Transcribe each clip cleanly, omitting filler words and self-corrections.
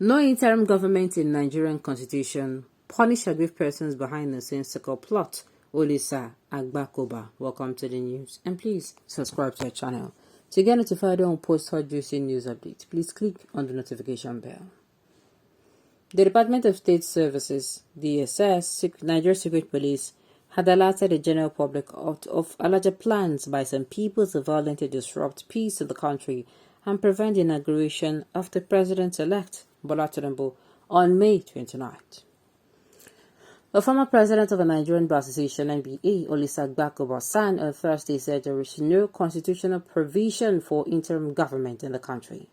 No interim government in Nigerian constitution. Punish aggrieved persons behind the scenes plot. Olisa Agbakoba. Welcome to the news, and please subscribe to our channel. To get notified on post hot juicy news updates, please click on the notification bell. The Department of State Services, DSS, Nigeria Secret Police, had alerted the general public of alleged plans by some people to violently disrupt peace in the country and prevent the inauguration of the president-elect, Bola Tinubu, on May 29th. The former president of the Nigerian Bar Association, NBA, Olisa Agbakoba, on Thursday said there is no constitutional provision for interim government in the country.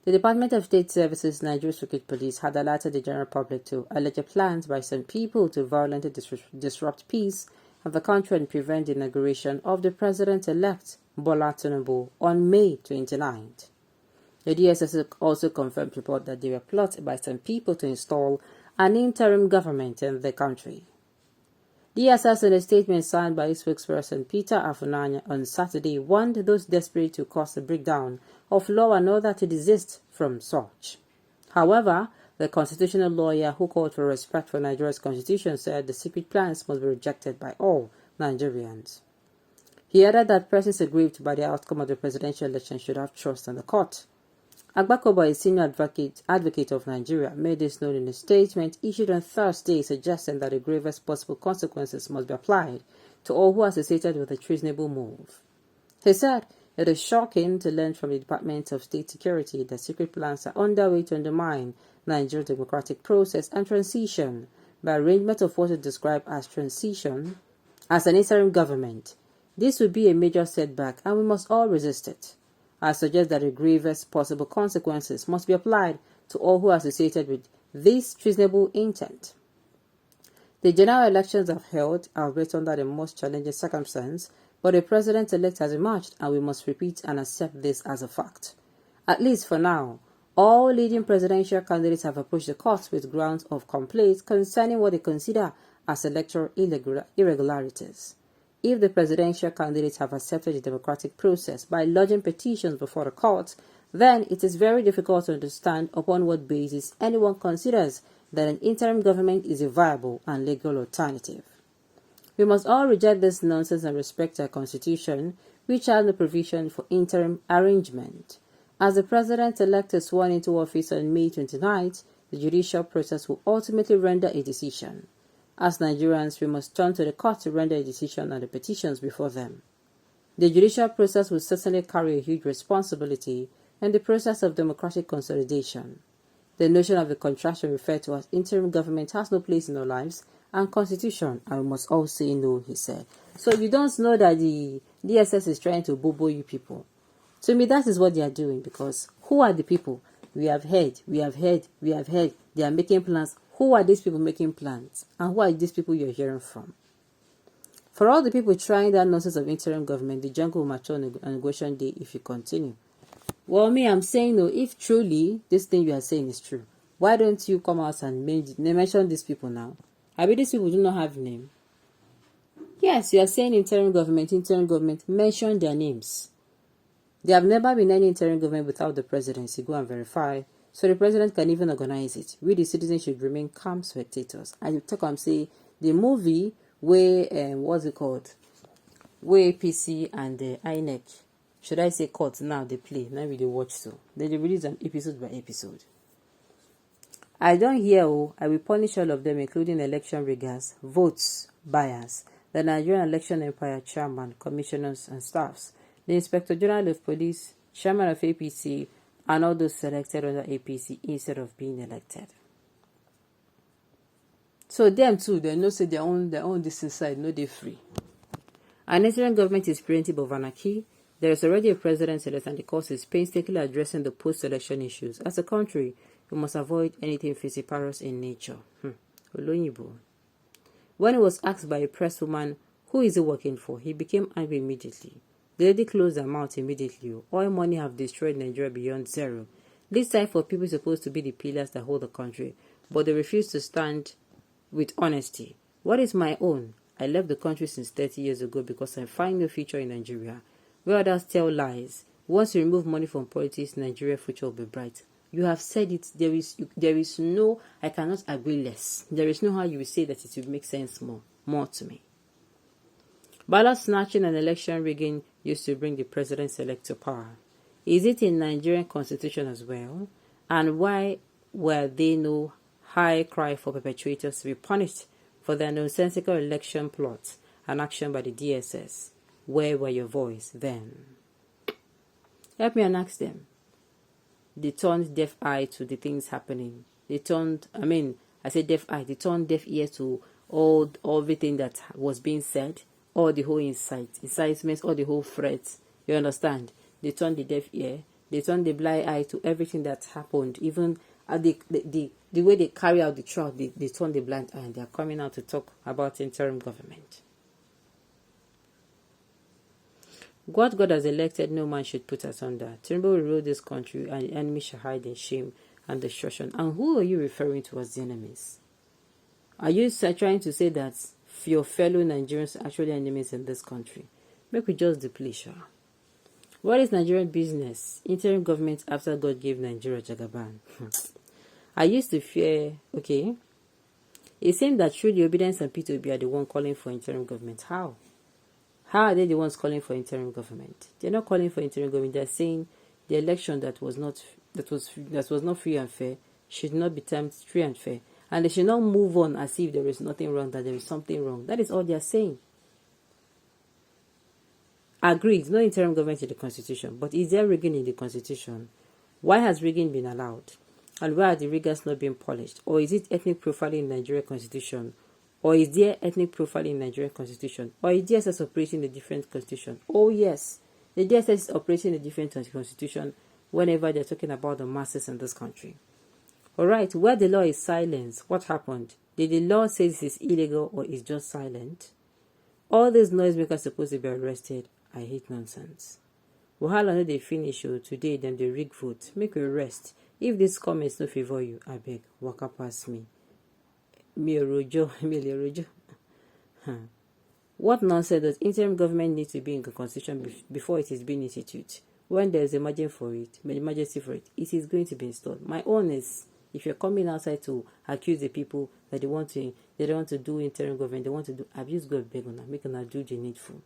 The Department of State Services, Nigeria Secret Police, had alerted the general public to alleged plans by some people to violently disrupt peace of the country and prevent the inauguration of the president-elect, Bola Tinubu, on May 29th. The DSS also confirmed report that they were plotted by some people to install an interim government in the country. DSS, in a statement signed by its spokesperson Peter Afunanya on Saturday, warned those desperate to cause a breakdown of law and order to desist from such. However, the constitutional lawyer who called for respect for Nigeria's constitution said the secret plans must be rejected by all Nigerians. He added that persons aggrieved by the outcome of the presidential election should have trust in the court. Agbakoba, a senior advocate of Nigeria, made this known in a statement issued on Thursday, suggesting that the gravest possible consequences must be applied to all who are associated with the treasonable move. He said, "It is shocking to learn from the Department of State Security that secret plans are underway to undermine Nigeria's democratic process and transition by arrangement of what is described as transition as an interim government. This would be a major setback and we must all resist it. I suggest that the gravest possible consequences must be applied to all who are associated with this treasonable intent. The general elections have held, albeit under the most challenging circumstances, but a president-elect has emerged and we must repeat and accept this as a fact. At least for now, all leading presidential candidates have approached the court with grounds of complaint concerning what they consider as electoral irregularities. If the presidential candidates have accepted the democratic process by lodging petitions before the court, then it is very difficult to understand upon what basis anyone considers that an interim government is a viable and legal alternative. We must all reject this nonsense and respect our constitution, which has no provision for interim arrangement. As the president-elect is sworn into office on May 29th, the judicial process will ultimately render a decision. As Nigerians, we must turn to the court to render a decision on the petitions before them. The judicial process will certainly carry a huge responsibility in the process of democratic consolidation. The notion of the contraction referred to as interim government has no place in our lives and constitution, and we must all say no, he said. So you don't know that the DSS is trying to bobo you people. To me, that is what they are doing, because who are the people? We have heard. They are making plans. Who are these people making plans? And who are these people you're hearing from? For all the people trying that nonsense of interim government, the jungle will mature on negotiation day if you continue. Well, me, I'm saying, no, if truly this thing you are saying is true, why don't you come out and mention these people now? I mean, these people do not have name. Yes, you are saying interim government, mention their names. There have never been any interim government without the presidency. Go and verify. So the president can even organize it. We, the citizens, should remain calm spectators. And you talk and say, the movie where, what's it called? Where APC and the INEC, should I say court now, they play. Now we they watch so. Then they release an episode by episode. I don't hear, I will punish all of them, including election riggers, votes, buyers, the Nigerian Election Empire chairman, commissioners and staffs, the Inspector General of Police, chairman of APC, and all those selected under APC instead of being elected. So them too, they know say their own this inside, no they free. An interim government is preemptive of anarchy. There is already a president elect and the course is painstakingly addressing the post-election issues. As a country, we must avoid anything vociferous in nature. When he was asked by a presswoman, who is he working for, he became angry immediately. The lady closed her mouth immediately. Oil money have destroyed Nigeria beyond zero. This time for people supposed to be the pillars that hold the country, but they refuse to stand with honesty. What is my own? I left the country since 30 years ago because I find no future in Nigeria. Where others tell lies. Once you remove money from politics, Nigeria's future will be bright. You have said it. There is no, I cannot agree less. There is no how you will say that it will make sense more to me. Ballot snatching and election rigging used to bring the president-elect to power. Is it in Nigerian constitution as well? And why were there no high cry for perpetrators to be punished for their nonsensical election plots and action by the DSS? Where were your voice then? Help me and ask them. They turned deaf eye to the things happening. They turned, deaf eye. They turned deaf ear to everything that was being said, all the whole incitements, all the whole threats. You understand? They turned the deaf ear. They turned the blind eye to everything that happened. Even the way they carry out the trial, they turned the blind eye, and they are coming out to talk about interim government. What God has elected, no man should put us under. Tinubu will rule this country, and the enemy shall hide in shame and destruction. And who are you referring to as the enemies? Are you trying to say that your fellow Nigerians are actually enemies in this country? Make we just deplete. What is Nigerian business? Interim government after God gave Nigeria Jagaban. I used to fear, okay. It seemed that through the obedience and P2B are the one calling for interim government. How? How are they the ones calling for interim government? They're not calling for interim government. They're saying the election that was not free and fair should not be termed free and fair, and they should not move on as if there is nothing wrong, that there is something wrong. That is all they are saying. Agreed, no interim government in the constitution, but is there rigging in the constitution? Why has rigging been allowed? And why are the riggers not being polished? Or is it ethnic profiling in the Nigerian constitution? Or is there ethnic profiling in the Nigerian constitution? Or is DSS operating in a different constitution? Oh yes, the DSS is operating in a different constitution whenever they're talking about the masses in this country. Alright, where the law is silent, what happened? Did the law say this is illegal or is just silent? All these noisemakers are supposed to be arrested. I hate nonsense. Wahala no dey finish o. Today them dey rig vote. Make we rest. If these comments no favor you, I beg, waka pass me. Me rojo. What nonsense does interim government need to be in the constitution before it is being instituted? When there is emergency for it, it is going to be installed. My own is, if you're coming outside to accuse the people that they want to do interim government, they want to do abuse, God beg on, make them do the needful.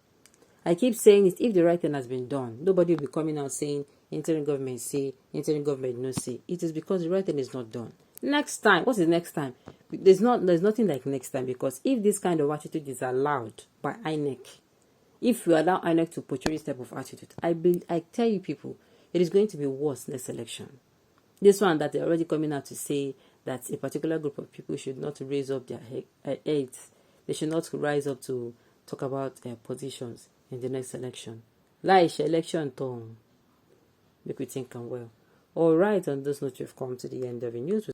I keep saying it, if the right thing has been done, nobody will be coming out saying interim government say, interim government no say. It is because the right thing is not done. Next time, what is next time? There's nothing like next time, because if this kind of attitude is allowed by INEC, if you allow INEC to portray this type of attitude, I tell you people, it is going to be worse next election. This one that they're already coming out to say that a particular group of people should not raise up their heads. They should not rise up to talk about their positions in the next election. Like election tone. Make we think and well. Alright, on this note, we've come to the end of the news.